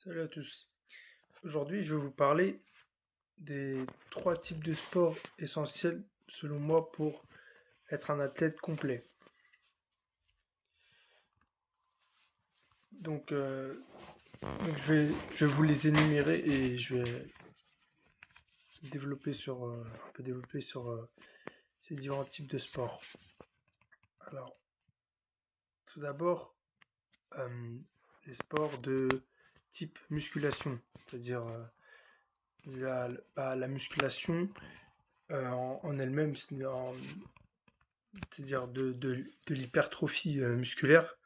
Salut à tous. Aujourd'hui, je vais vous parler des trois types de sports essentiels selon moi pour être un athlète complet. Donc, euh, donc je vais vous les énumérer et je vais un peu développer sur ces différents types de sports. Alors, tout d'abord, euh, les sports de type musculation, c'est-à-dire la musculation en elle-même, c'est-à-dire de l'hypertrophie musculaire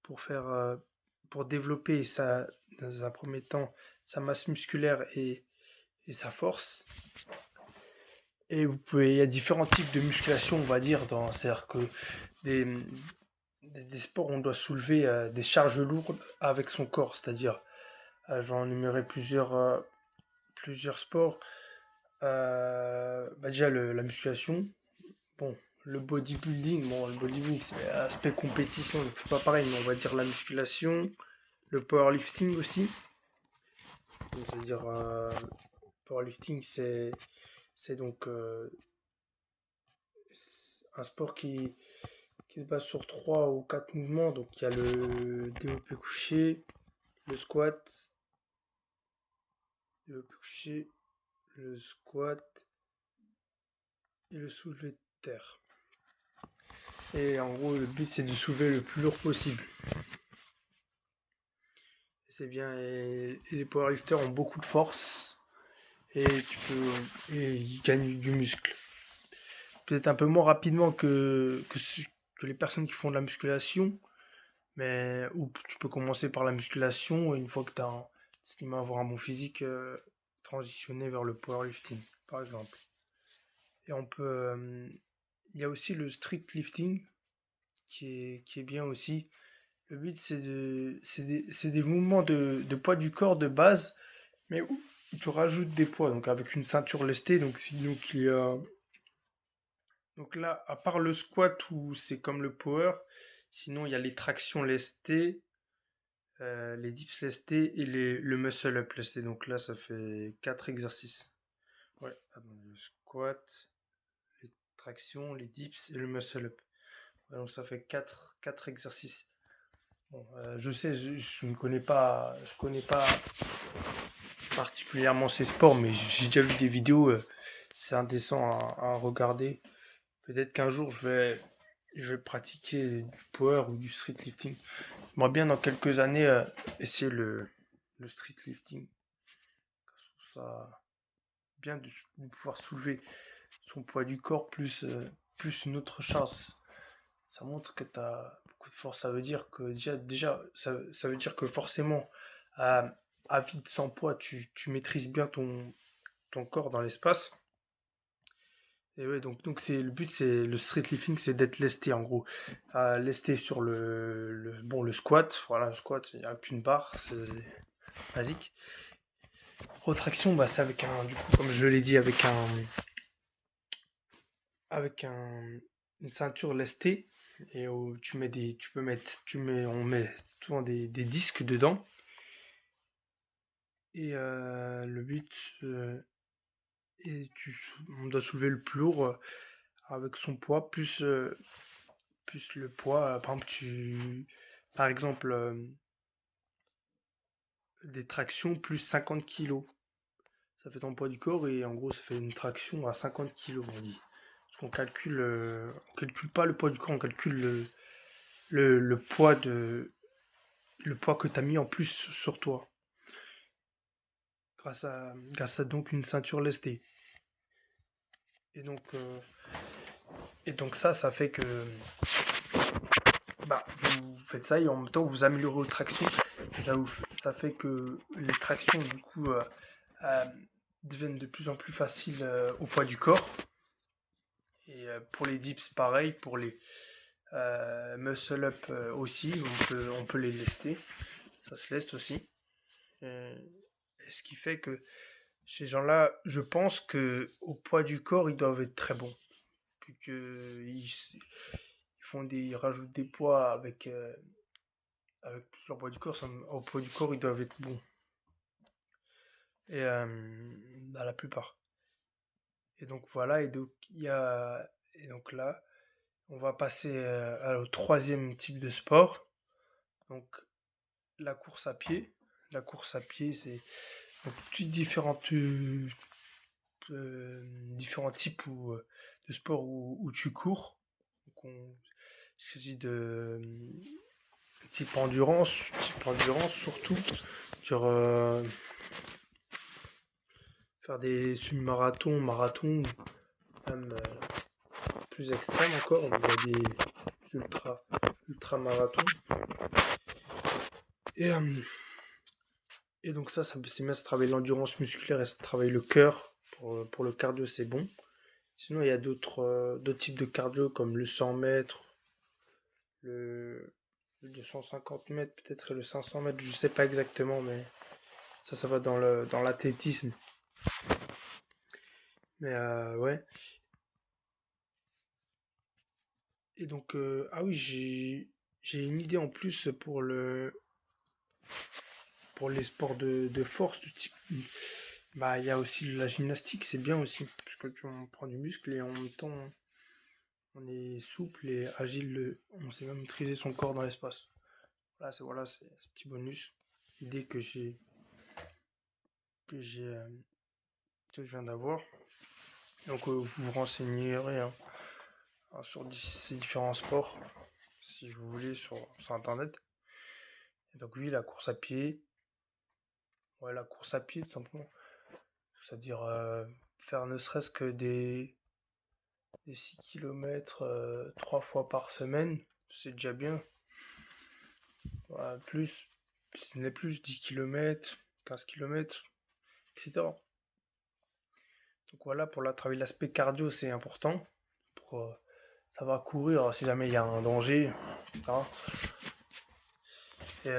pour pour développer dans un premier temps, sa masse musculaire et sa force. Il y a différents types de musculation, on va dire, c'est-à-dire que des, des sports où on doit soulever des charges lourdes avec son corps, c'est-à-dire, je vais en énumérer plusieurs sports. Déjà la musculation, bon, le bodybuilding c'est aspect compétition, donc c'est pas pareil, mais on va dire la musculation, le powerlifting aussi. Donc, c'est-à-dire, powerlifting, c'est donc c'est un sport qui se base sur trois ou quatre mouvements. Donc, il y a le développé couché, le squat, développé couché, le squat et le soulevé de terre. Et en gros, le but, c'est de soulever le plus lourd possible. C'est bien. Et les powerlifters ont beaucoup de force et ils gagnent du muscle. Peut-être un peu moins rapidement que les personnes qui font de la musculation, mais ou tu peux commencer par la musculation et une fois que tu estimé avoir un bon physique, transitionner vers le powerlifting, par exemple. Et il y a aussi le street lifting qui est bien aussi. Le but, c'est des mouvements de poids du corps de base, mais où tu rajoutes des poids, donc avec une ceinture lestée. Donc là, à part le squat où c'est comme le power, sinon il y a les tractions lestées, les dips lestés et le muscle up lesté. Donc là, ça fait 4 exercices. Ouais, attendez, le squat, les tractions, les dips et le muscle up. Ouais, donc ça fait quatre exercices. Bon, je sais, je ne connais pas particulièrement ces sports, mais j'ai déjà vu des vidéos. C'est indécent à regarder. Peut-être qu'un jour je vais pratiquer du power ou du street lifting. J'aimerais bien dans quelques années essayer le street lifting. Je trouve ça bien de pouvoir soulever son poids du corps plus une autre chance. Ça montre que tu as beaucoup de force. Ça veut dire que ça veut dire que forcément, à, à vide sans poids, tu maîtrises bien ton corps dans l'espace. Et ouais, donc le but, c'est le street lifting, c'est d'être lesté en gros. Lesté sur le squat. Voilà, le squat, il n'y a qu'une barre, c'est basique. Retraction, bah, c'est du coup, comme je l'ai dit, avec une ceinture lestée et où on met souvent des disques dedans. Et le but, on doit soulever le plus lourd avec son poids plus le poids. Par exemple, des tractions plus 50 kilos. Ça fait ton poids du corps et en gros, ça fait une traction à 50 kilos, on dit. Parce on calcule pas le poids du corps, on calcule le poids le poids que tu as mis en plus sur toi. Grâce à donc une ceinture lestée. Et donc, euh, et donc ça fait que bah, vous faites ça et en même temps vous améliorez vos tractions. Ça fait que les tractions du coup euh, deviennent de plus en plus faciles au poids du corps. Et pour les dips, pareil, pour les muscle up aussi, on peut les lester. Ça se leste aussi. Et ce qui fait que ces gens-là, je pense que au poids du corps, ils doivent être très bons. Puis que ils rajoutent des poids avec plus leur poids du corps. Au poids du corps, ils doivent être bons. et dans la plupart. Et donc voilà, et donc là, on va passer au troisième type de sport. Donc la course à pied. La course à pied, c'est donc différents types de sports où tu cours. Donc il s'agit de type endurance surtout. Genre faire des semi-marathons, marathons, même plus extrêmes encore. On voit des ultra-marathons. Et, euh, et donc ça c'est bien, ça travaille l'endurance musculaire et ça travaille le cœur. Pour le cardio, c'est bon. Sinon, il y a d'autres types de cardio comme le 100 mètres, le, le 250 mètres peut-être et le 500 mètres, je sais pas exactement, mais ça va dans l'athlétisme. Mais ouais. Et donc, ah oui, j'ai une idée en plus pour les sports de force, du type. Bah, il y a aussi la gymnastique, c'est bien aussi, parce que on prend du muscle et en même temps, on est souple et agile, on sait même maîtriser son corps dans l'espace. Voilà, c'est ce petit bonus, idée que j'ai, que je viens d'avoir. Donc, vous vous renseignerez hein, sur ces différents sports, si vous voulez, sur Internet. Et donc, oui, la course à pied, ouais, la course à pied, tout simplement. C'est-à-dire faire ne serait-ce que des 6 km 3 fois par semaine, c'est déjà bien. Voilà, plus, si ce n'est plus 10 km, 15 km, etc. Donc voilà, pour travailler l'aspect cardio, c'est important. Pour savoir courir si jamais il y a un danger, etc. Et,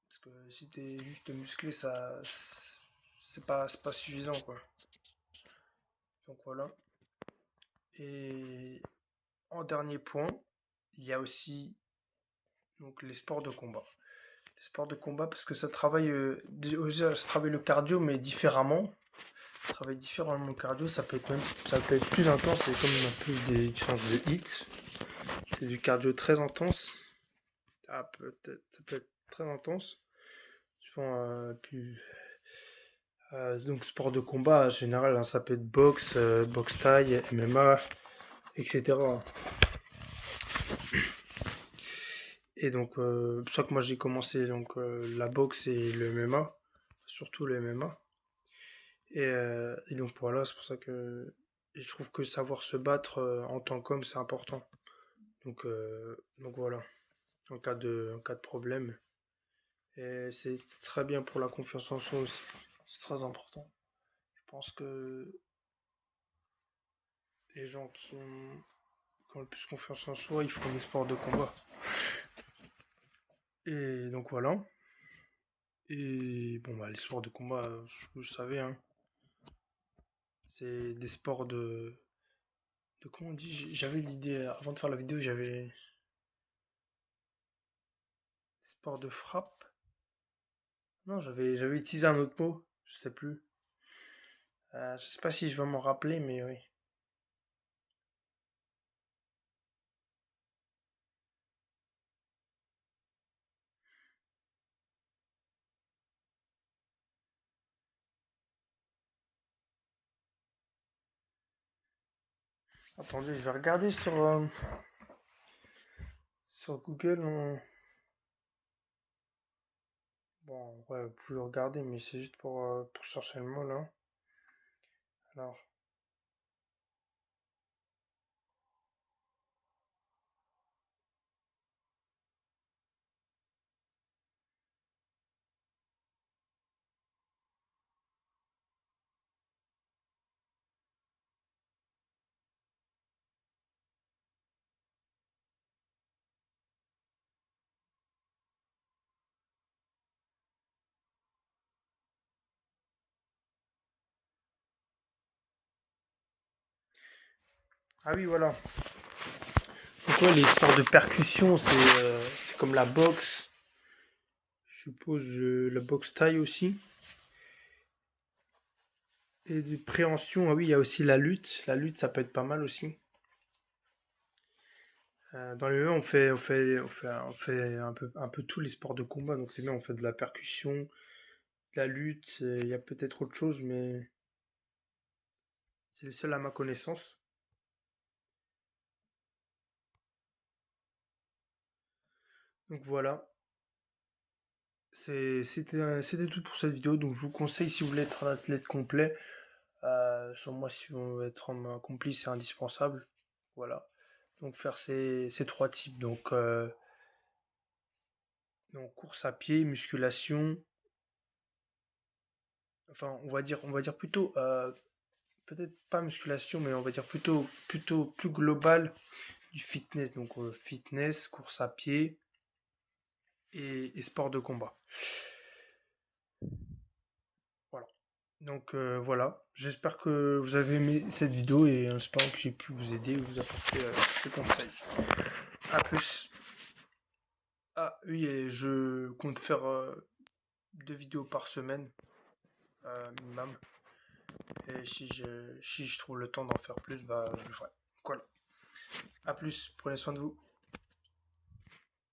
parce que si t'es juste musclé, c'est pas suffisant, quoi. Donc voilà. Et en dernier point, il y a aussi donc les sports de combat. Les sports de combat parce que déjà, ça travaille le cardio mais différemment. Ça travaille différemment le cardio, ça peut être plus intense, c'est comme un peu des challenges de hit. C'est du cardio très intense. Ça peut être très intense. Donc sport de combat en général, hein, ça peut être boxe, boxe thaï, MMA, etc. Et donc, c'est pour ça que moi j'ai commencé donc, la boxe et le MMA, surtout le MMA. Et donc voilà, c'est pour ça que je trouve que savoir se battre en tant qu'homme, c'est important. Donc voilà, en cas de problème. Et c'est très bien pour la confiance en soi aussi. C'est très important. Je pense que les gens qui ont le plus confiance en soi, ils font des sports de combat. Et donc voilà. Et bon, bah, les sports de combat, vous savez, hein, c'est des sports de comment on dit? J'avais l'idée, avant de faire la vidéo, j'avais des sports de frappe. Non, j'avais utilisé un autre mot, je sais plus. Je sais pas si je vais m'en rappeler, mais oui. Attendez, je vais regarder sur Google. Bon, ouais, vous pouvez regarder, mais c'est juste pour chercher le mot là. Alors, ah oui, voilà. Donc ouais, les sports de percussion, c'est comme la boxe. suppose la boxe taille aussi. Et de préhension, ah oui, il y a aussi la lutte. La lutte, ça peut être pas mal aussi. Dans les MMA, on fait un peu tous les sports de combat, donc c'est bien, on fait de la percussion, de la lutte, il y a peut-être autre chose, mais c'est le seul à ma connaissance. Donc voilà, c'était tout pour cette vidéo, donc je vous conseille si vous voulez être un athlète complet, sur moi si vous voulez être un complice, c'est indispensable. Voilà. Donc faire ces trois types, donc course à pied, musculation, enfin on va dire plutôt peut-être pas musculation, mais on va dire plutôt plus global du fitness. Donc fitness, course à pied et sport de combat. Voilà. Donc voilà. J'espère que vous avez aimé cette vidéo et j'espère que j'ai pu vous aider ou vous apporter des conseils. À plus. Ah oui, et je compte faire 2 vidéos par semaine minimum. Et si je trouve le temps d'en faire plus, bah je le ferai. Voilà. À plus. Prenez soin de vous.